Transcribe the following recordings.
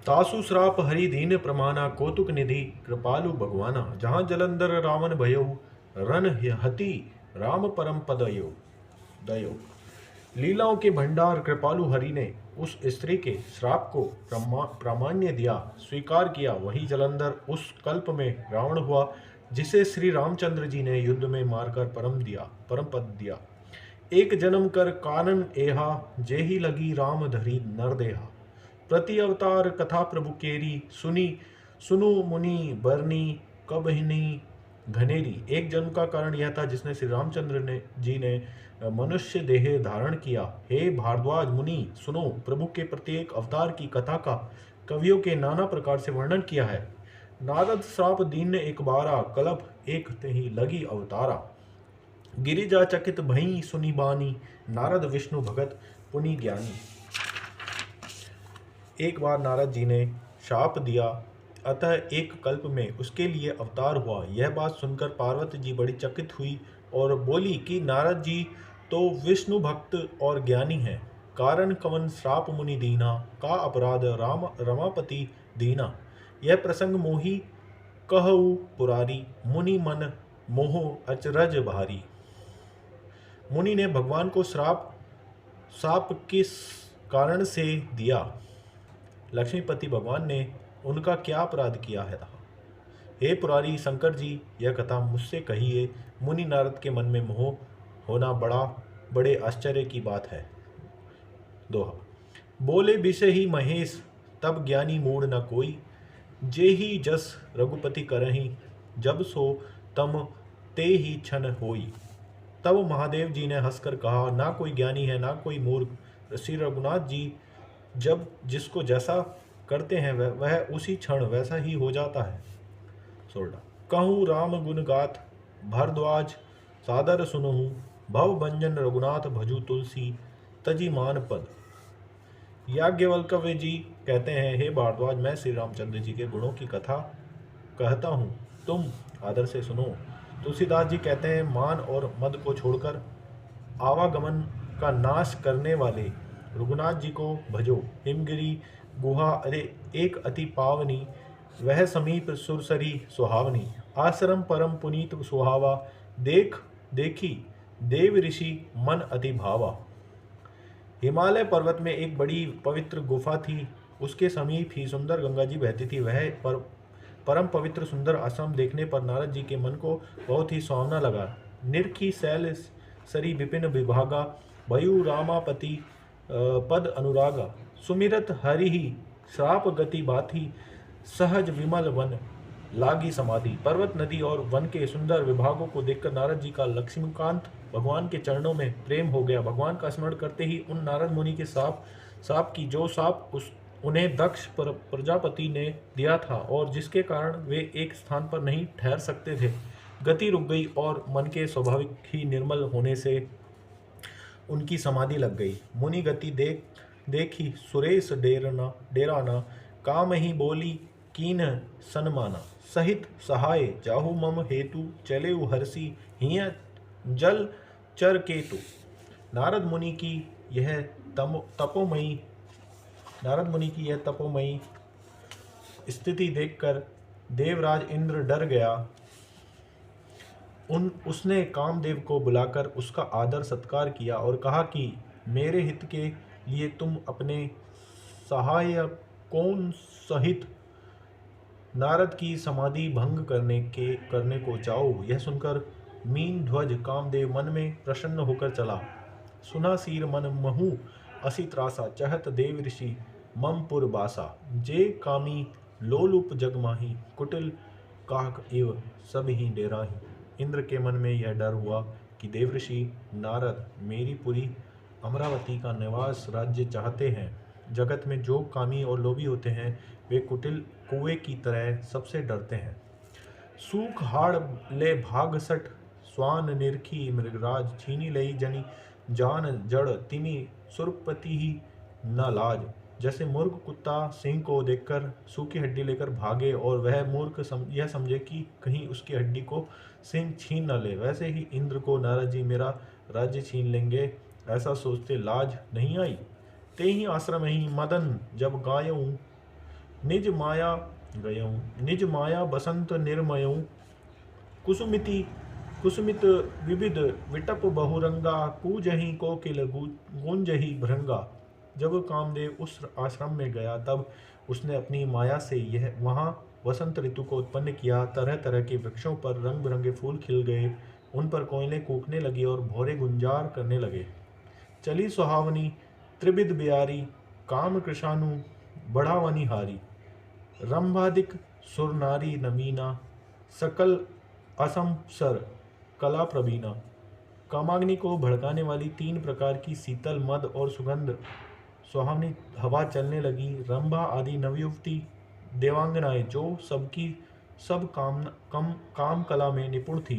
तासु श्राप हरि दीन प्रमाना कौतुक निधि कृपालु भगवाना। जहाँ जलंधर रावण भयो रन हति राम परम पदयो दयो। लीलाओं के भंडार कृपालु हरि ने उस स्त्री के श्राप को प्रामाण्य दिया, स्वीकार किया। वही जलंधर उस कल्प में रावण हुआ जिसे श्री रामचंद्र जी ने युद्ध में मारकर परम पद दिया। एक जन्म कर कानन एहा जेहि लगी राम धरी नर देहा। प्रति अवतार कथा प्रभु केरी सुनी सुनु मुनि बरनी कबहिनी घनेरी। एक जन्म का कारण यह था जिसने श्री रामचंद्र जी ने मनुष्य देह धारण किया। हे भारद्वाज मुनि सुनो, प्रभु के प्रत्येक अवतार की कथा का कवियों के नाना प्रकार से वर्णन किया है। नारद श्राप दीन एक बारा कलप एक तेहि लगी अवतारा। गिरिजा चकित भई सुनी बानी नारद विष्णु भगत पुनि ज्ञानी। एक बार नारद जी ने शाप दिया, अतः एक कल्प में उसके लिए अवतार हुआ। यह बात सुनकर पार्वती जी बड़ी चकित हुई और बोली कि नारद जी तो विष्णु भक्त और ज्ञानी हैं, कारण कवन श्राप मुनि दीना, का अपराध राम रमापति दीना। यह प्रसंग मोही कहऊ पुरारी, मुनि मन मोह अचरज भारी। मुनि ने भगवान को साप किस कारण से दिया? लक्ष्मीपति भगवान ने उनका क्या अपराध किया है? हे पुरारी शंकर जी, यह कथा मुझसे कहिए। मुनि नारद के मन में मोह होना बड़े आश्चर्य की बात है। दोहा। बोले बिसे ही महेश तब ज्ञानी मूड न कोई, जे ही जस रघुपति करही जब सो तम ते ही क्षण होई। तब महादेव जी ने हंसकर कहा, ना कोई ज्ञानी है ना कोई मूर्ख। श्री रघुनाथ जी जब जिसको जैसा करते हैं वह उसी क्षण वैसा ही हो जाता है। सोलह। कहूँ राम गुण गाथ भारद्वाज सादर सुनहु, भव भंजन रघुनाथ भजू तुलसी तजी मान पद। याज्ञवल्क्य जी कहते हैं, हे भारद्वाज, मैं श्री रामचंद्र जी के गुणों की कथा कहता हूँ, तुम आदर से सुनो। तुलसीदास जी कहते हैं, मान और मद को छोड़कर आवागमन का नाश करने वाले रघुनाथ जी को भजो। हिमगिरी गुहा अरे एक अति पावनी, वह समीप सुरसरी सुहावनी। आश्रम परम पुनीत सुहावा, देखी देव ऋषि मन अति भावा। हिमालय पर्वत में एक बड़ी पवित्र गुफा थी, उसके समीप ही सुंदर गंगा जी बहती थी। वह परम पवित्र सुंदर आश्रम देखने पर नारद जी के मन को बहुत ही सुहावना लगा। निरखी शैल सरी विपिन विभागा, भयु रामापति पद अनुरागा। सुमिरत हरि ही श्राप गति बाथी, सहज विमल वन लागी समाधि। पर्वत नदी और वन के सुंदर विभागों को देखकर नारद जी का लक्ष्मीकांत भगवान के चरणों में प्रेम हो गया। भगवान का स्मरण करते ही उन नारद मुनि के साप की जो साप उन्हें दक्ष प्रजापति ने दिया था और जिसके कारण वे एक स्थान पर नहीं ठहर सकते थे, गति रुक गई और मन के स्वाभाविक ही निर्मल होने से उनकी समाधि लग गई। मुनि गति देखी सुरेश डेराना, काम ही बोली कीन सनमाना। सहित सहाय जाहु मम हेतु, चले हर्षि हिय जल चर केतु। नारद मुनि की यह तपोमयी स्थिति देखकर देवराज इंद्र डर गया। उसने कामदेव को बुलाकर उसका आदर सत्कार किया और कहा कि मेरे हित के लिए तुम अपने सहायकों सहित नारद की समाधि भंग करने को जाओ। यह सुनकर मीन ध्वज कामदेव मन में प्रसन्न होकर चला। सुना सीर मन महु असी त्रासा, चहत देव ऋषि मम पुर बासा। जे कामी लोलुप जग माही, कुटिल काक एव सब ही डेराही। इंद्र के मन में यह डर हुआ कि देवऋषि नारद मेरी पुरी अमरावती का निवास राज्य चाहते हैं। जगत में जो कामी और लोभी होते हैं वे कुटिल कुएं की तरह सबसे डरते हैं। सूख हाड़ ले भाग सठ, स्वान निरखी मृगराज। छीनी लई जनी जान जड़, तिमी सुरपति ही न लाज। जैसे मूर्ख कुत्ता सिंह को देखकर सूखी हड्डी लेकर भागे और वह मूर्ख यह समझे कि कहीं उसकी हड्डी को सिंह छीन न ले, वैसे ही इंद्र को नारद जी मेरा राज्य छीन लेंगे ऐसा सोचते लाज नहीं आई। ते ही आश्रम ही मदन जब गायऊं, निज माया गयऊँ, निज माया बसंत निर्मयऊँ, कुसुमिति कुसुमित विविध विटप बहुरंगा, कूजही कोकिल गूंजही भृंगा। जब कामदेव उस आश्रम में गया तब उसने अपनी माया से यह वहाँ वसंत ऋतु को उत्पन्न किया। तरह तरह के वृक्षों पर रंग बिरंगे फूल खिल गए, उन पर कोयलें कूकने लगी और भौरे गुंजार करने लगे। चली सुहावनी त्रिविध बिहारी, काम कृशानु बढ़ावनी हारी। रंभादिक सुरनारी नमीना, सकल असंसर कला प्रवीणा। कामाग्नि को भड़काने वाली 3 प्रकार की शीतल मद और सुगंध सुहावनी हवा चलने लगी। रंभा आदि नवयुवती देवांगनाएं जो सबकी सब काम कला में निपुण थी।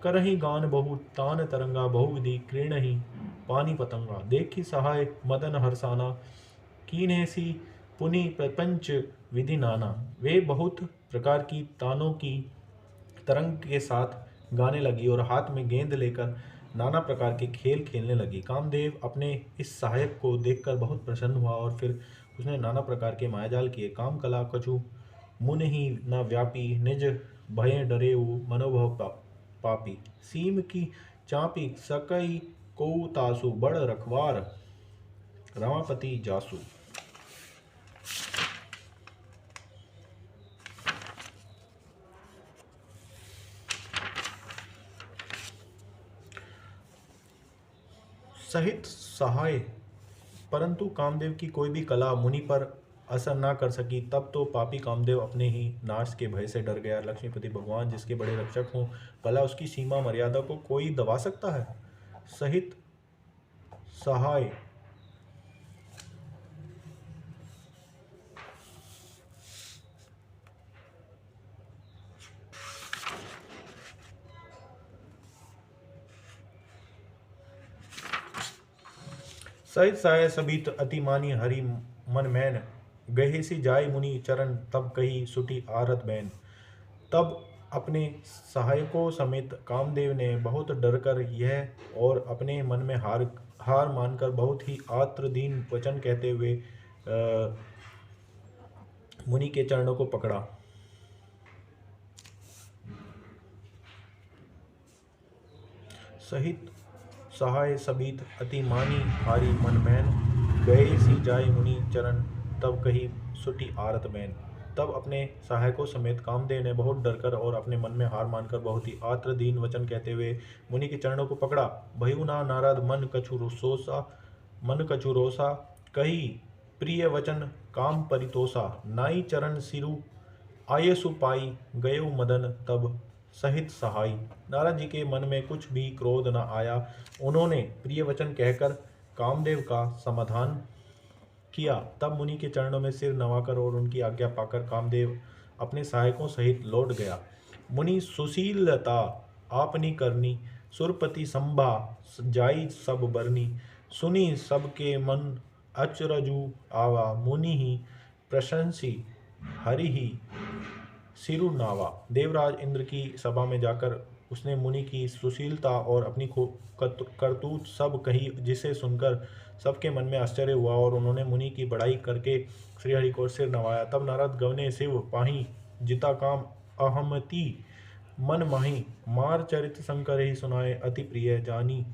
करही गान बहु तान तरंगा, बहुविधि क्रीणही पानी पतंगा। देखी सहाय मदन हरसाना, कीन्हे सी पुनि प्रपंच विधि नाना। वे बहुत प्रकार की तानों की तरंग के साथ गाने लगी और हाथ में गेंद लेकर नाना प्रकार के खेल खेलने लगी। कामदेव अपने इस सहायक को देखकर बहुत प्रसन्न हुआ और फिर उसने नाना प्रकार के मायाजाल किए। काम कला कछु मुन ही न व्यापी, निज भय डरे मनोभव पापी। सीम की चापी सकई को तासु, बड़ रखवार रमापति जासु। सहित सहाय, परंतु कामदेव की कोई भी कला मुनि पर असर ना कर सकी। तब तो पापी कामदेव अपने ही नाश के भय से डर गया। लक्ष्मीपति भगवान जिसके बड़े रक्षक हों, भला उसकी सीमा मर्यादा को कोई दबा सकता है। सहित सहाय सहित सहाय सबित अति मानी हरि मन मैन। गहे सी जाय मुनि चरण, तब कही सुटी आरत बैन। तब अपने सहायकों समेत कामदेव ने बहुत डरकर यह और अपने मन में हार मानकर बहुत ही आर्तदीन वचन कहते हुए मुनि के चरणों को पकड़ा। सहित सहाय सबित अति मानी हारी मन मैन। गए सी जाय मुनि चरण, तब कही सुटी आरत बैन। तब अपने सहायकों समेत कामदेव ने बहुत डरकर और अपने मन में हार मानकर बहुत ही आर्तदीन वचन कहते हुए मुनि के चरणों को पकड़ा। भयु ना नारद मन कछु रोसा, कही प्रिय वचन काम परितोषा। नाई चरण सिरु आयसु पाई, गयो मदन तब सहित सहाय। नारद जी के मन में कुछ भी क्रोध न आया। उन्होंने प्रिय वचन कहकर कामदेव का समाधान किया। तब मुनि के चरणों में सिर नवाकर और उनकी आज्ञा पाकर कामदेव अपने सहायकों सहित लौट गया। मुनि सुशीलता आपनी करनी, सुरपति संभा जाई सब बरनी। सुनी सबके मन अचरजु आवा, मुनि ही प्रशंसी हरि ही सिरु नावा। देवराज इंद्र की सभा में जाकर उसने मुनि की सुशीलता और अपनी करतूत सब कही, जिसे सुनकर सबके मन में आश्चर्य हुआ और उन्होंने मुनि की बड़ाई करके श्रीहरि को सिर नवाया। तब नारद गवने शिव पाही, जिता काम अहमति मन माही। मार चरित शंकर ही सुनाए, अति प्रिय जानी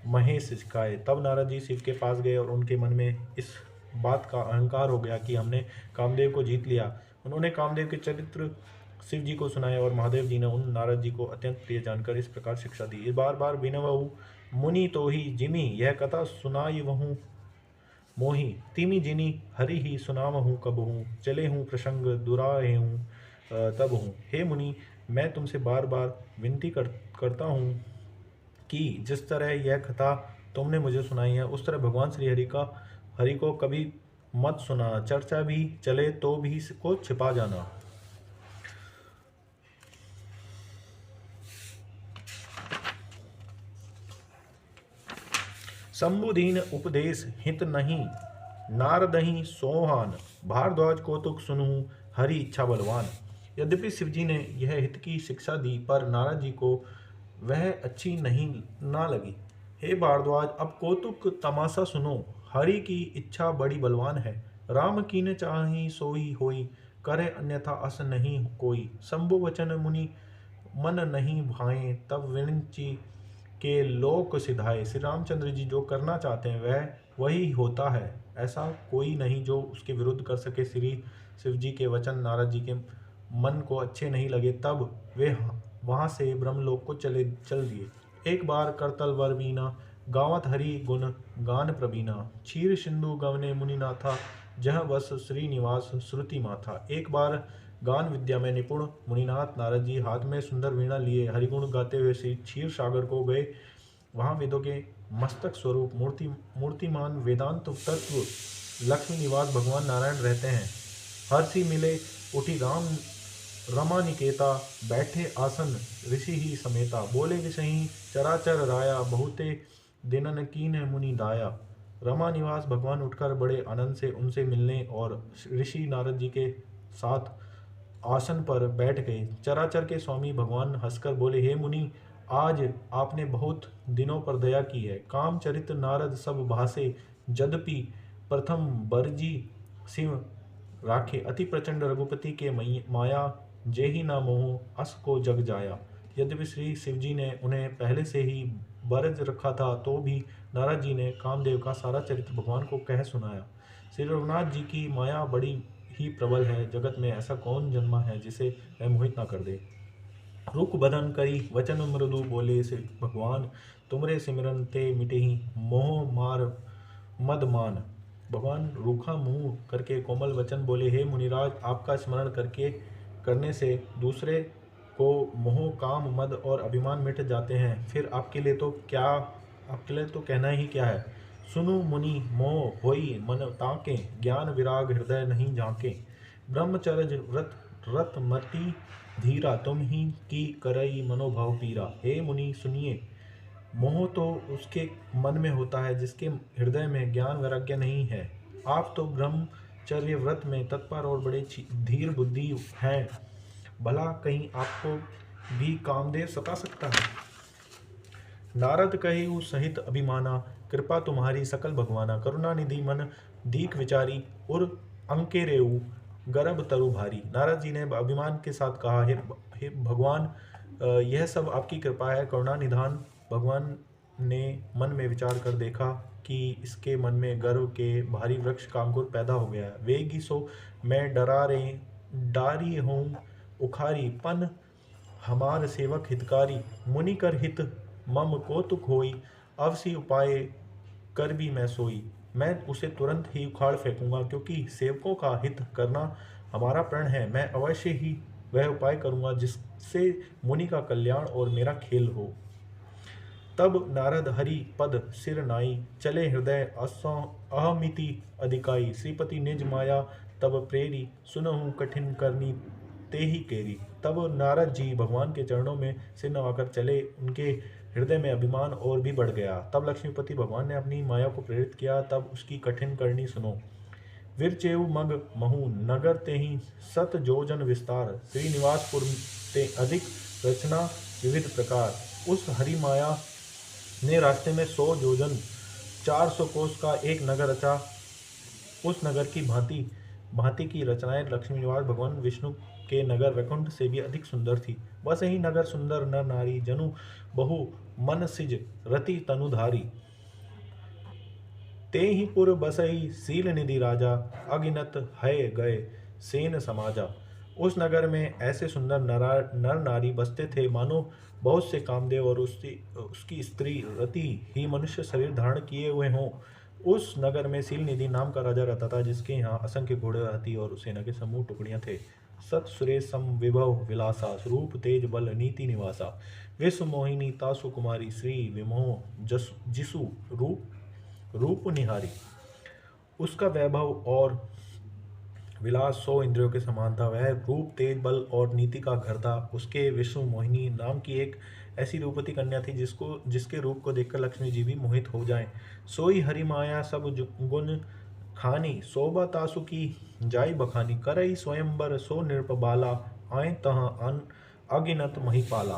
महेश सिखाए। तब नारद जी शिव के पास गए और उनके मन में इस बात का अहंकार हो गया कि हमने कामदेव को जीत लिया। उन्होंने कामदेव के चरित्र शिव जी को सुनाया और महादेव जी ने उन नारद जी को अत्यंत प्रिय जानकर इस प्रकार शिक्षा दी। बार बार बिनवहु मुनि तो ही जिमी, यह कथा सुनाई वहूँ मोही। तिमी जिनी हरि ही सुनावहूँ कबहूँ, चले हूँ प्रसंग दुराहे हूँ तब हूँ। हे मुनि, मैं तुमसे बार बार विनती करता हूँ कि जिस तरह यह कथा तुमने मुझे सुनाई है उस तरह भगवान श्री हरि को कभी मत सुनाना। चर्चा भी चले तो भी इसको छिपा जाना। शंभुदीन उपदेश हित नहीं, नारदही सोहान। भारद्वाज कौतुक सुनूं, हरि इच्छा बलवान। यद्यपि शिवजी ने यह हित की शिक्षा दी पर नारद जी को वह अच्छी नहीं ना लगी। हे भारद्वाज, अब कौतुक तमाशा सुनो। हरि की इच्छा बड़ी बलवान है। राम कीन चाही सोई होई, करे अन्यथा अस नहीं कोई। शंभु वचन मुनि मन नहीं भाए, तब विरिंचि के लोक सिधाए। श्री रामचंद्र जी जो करना चाहते हैं वह वही होता है, ऐसा कोई नहीं जो उसके विरुद्ध कर सके। श्री शिव जी के वचन नारद जी के मन को अच्छे नहीं लगे, तब वे वहां से ब्रह्मलोक को चल दिए। एक बार करतल वर बीना, गावत हरि गुण गान प्रवीणा। क्षीर सिंधु गवने मुनिनाथा, जह बस श्रीनिवास श्रुति माथा। एक बार गान विद्या में निपुण मुनिनाथ नारद जी हाथ में सुंदर वीणा लिए हरिगुण गाते हुए श्री क्षीर सागर को गए। वहां वेदों के मस्तक स्वरूप मूर्तिमान वेदांत तत्व लक्ष्मी निवास भगवान नारायण रहते हैं। हर्षि मिले उठी राम रमा निकेता, बैठे आसन ऋषि ही समेता। बोले विषही चराचर राया, बहुते दिनन कीन मुनि दाया। रमा निवास भगवान उठकर बड़े आनंद से उनसे मिलने और ऋषि नारद जी के साथ आसन पर बैठ गए। चराचर के स्वामी भगवान हंसकर बोले, हे मुनि, आज आपने बहुत दिनों पर दया की है। काम चरित नारद सब भाषे, यद्यपि प्रथम बरजी सिंह राखे। अति प्रचंड रघुपति के माया, जेहि ना मोह अस को जग जाया। यद्यपि श्री शिव जी ने उन्हें पहले से ही बरज रखा था, तो भी नारद जी ने कामदेव का सारा चरित्र भगवान को कह सुनाया। श्री रघुनाथ जी की माया बड़ी ही प्रबल है, जगत में ऐसा कौन जन्मा है जिसे वह मोहित ना कर दे। रुक बदन करी वचन मृदु बोले से भगवान, तुमरे सिमरन ते मिटे ही मोह मार मद मान। भगवान रूखा मुंह करके कोमल वचन बोले, हे मुनिराज, आपका स्मरण करने से दूसरे को मोह काम मद और अभिमान मिट जाते हैं। फिर आपके लिए तो कहना ही क्या है। सुनु मुनि मोह होई मन ताके, ज्ञान विराग हृदय नहीं झांके। ब्रह्मचर्य व्रत रत मति धीरा, तुम ही की करई मनोभाव पीरा। हे मुनि सुनिए, मोह तो उसके मन में होता है जिसके हृदय में ज्ञान वैराग्य नहीं है। आप तो ब्रह्मचर्य व्रत में तत्पर और बड़े धीर बुद्धि हैं, भला कहीं आपको भी कामदेव सता सकता है। नारद कहे सहित अभिमाना, कृपा तुम्हारी सकल भगवाना। करुणा निधि मन दीख विचारी, उर अंके रेऊ गर्भ तरु भारी। नारद जी ने अभिमान के साथ कहा, हे भगवान, यह सब आपकी कृपा है। करुणा निधान भगवान ने मन में विचार कर देखा कि इसके मन में गर्व के भारी वृक्ष का अंकुर पैदा हो गया है। वेगी सो मैं डारी हूँ उखारी, पन हमार सेवक हितकारी। मुनि कर हित मम कौतुक होई, अवसी उपाय कर भी मैं सोई। मैं उसे तुरंत ही उखाड़ फेंकूंगा, क्योंकि सेवकों का हित करना हमारा प्रण है। मैं अवश्य ही वह उपाय करूंगा जिससे मुनि का कल्याण और मेरा खेल हो। तब नारद हरि पद सिर नाई, चले हृदय अहमिति अधिकाई। श्रीपति निज माया तब प्रेरी, सुनहु कठिन करनी ते ही केरी। तब नारद जी भगवान के चरणों में सिर नवाकर चले, उनके हृदय में अभिमान और भी बढ़ गया। तब लक्ष्मीपति भगवान ने अपनी माया को प्रेरित किया, तब उसकी कठिन करनी सुनो। विरचेऊ मग महु नगर ते ही सत जोजन विस्तार, श्रीनिवासपुर ते अधिक रचना विविध प्रकार। उस हरि माया ने रास्ते में 100 जोजन 400 कोस का एक नगर रचा। उस नगर की भांति भांति की रचनाएं लक्ष्मी निवास भगवान विष्णु के नगर वैकुंठ से भी अधिक सुंदर थी। बस ही नगर सुंदर नर नारी, जनु बहु मन सिज रति तनुधारी। ते ही पुर बसई सील निधि राजा, अगिनत है गए सेन समाजा। उस नगर में ऐसे सुंदर नर नारी बसते थे, मानो बहुत से कामदेव और उसकी स्त्री रति ही मनुष्य शरीर धारण किए हुए हों। उस नगर में सील निधि नाम का राजा रहता था, जिसके यहाँ असंख्य घोड़े, हाथी और सेना के समूह टुकड़ियां थे। सत सुरेश सम विभव विलासा, रूप तेज बल नीति निवासा। विश्व मोहिनी तासु कुमारी, श्री विमोह जिसु रूप निहारी। उसका वैभव और विलास 100 इंद्रियों के समान था। वह रूप तेज बल और नीति का घर था। उसके विश्व मोहिनी नाम की एक ऐसी रूपवती कन्या थी जिसके रूप को देखकर लक्ष्मी जी भी मोहित हो जाएं। सोई हरि माया सब गुण खानी, शोभा तासु की जाई बखानी। करई स्वयंवर सो नृप बाला, आए तहाँ अगिनत महिपाला।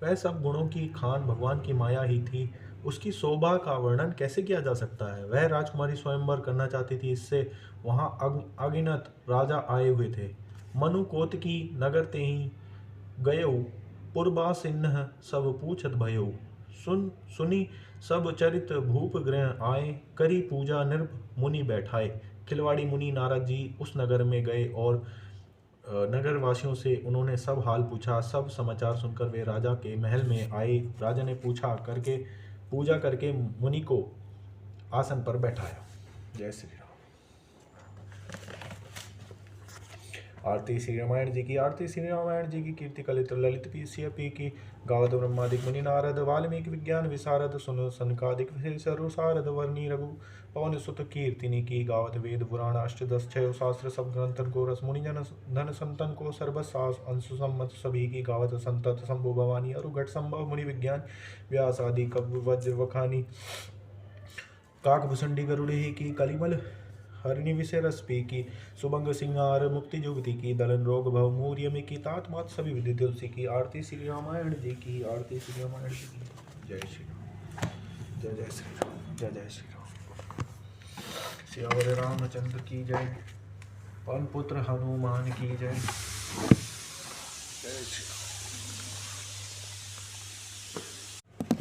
वह सब गुणों की खान भगवान की माया ही थी। उसकी शोभा का वर्णन कैसे किया जा सकता है। वह राजकुमारी स्वयंवर करना चाहती थी, इससे वहां अगिनत राजा आए हुए थे। मनु कोतकी नगर तेहि गयो, पुरबासिन्ह सब पूछत भयो। सुनी सब चरित भूप गृह आए, करी पूजा नृप मुनि बैठाए। खिलवाड़ी मुनि नारद जी उस नगर में गए और नगर वासियों से उन्होंने सब हाल पूछा। सब समाचार सुनकर वे राजा के महल में आए। राजा ने पूजा करके मुनि को आसन पर बैठाया। जय श्री राम। आरती श्री रामायण जी की। आरती श्री रामायण जी की कीर्ति कलित ललित पी की गावत ब्रह्मादिक मुनि नारद वाल्मीकि विज्ञान विशारद सुन सनकादिक सारद वर्णी रघु पवन सुत कीर्तिनि की गावत वेद पुराण अष्टदश छय शास्त्र सब ग्रंथन को रस मुनि जन धन संतन को सर्वसास अंशु सम्मत सभी की गावत संतत शंभु भवानी अरुघट संभव मुनि विज्ञान व्यास आदि कव्य वज्र वखानी काक भुसंडी गरुड़े की कलिमल हरिणी विषय रस पी की सुबंग सिंगार मुक्ति जुगति की दलन रोग भव मूर्य में की तात मात सभी विधि तुलसी की। आरती श्री रामायण जी की। आरती श्री रामायण जी की। जय श्री राम। जय जय श्री राम। जय जय श्री राम। सियावर रामचंद्र की जय। पवन पुत्र हनुमान की जय। जय श्री राम।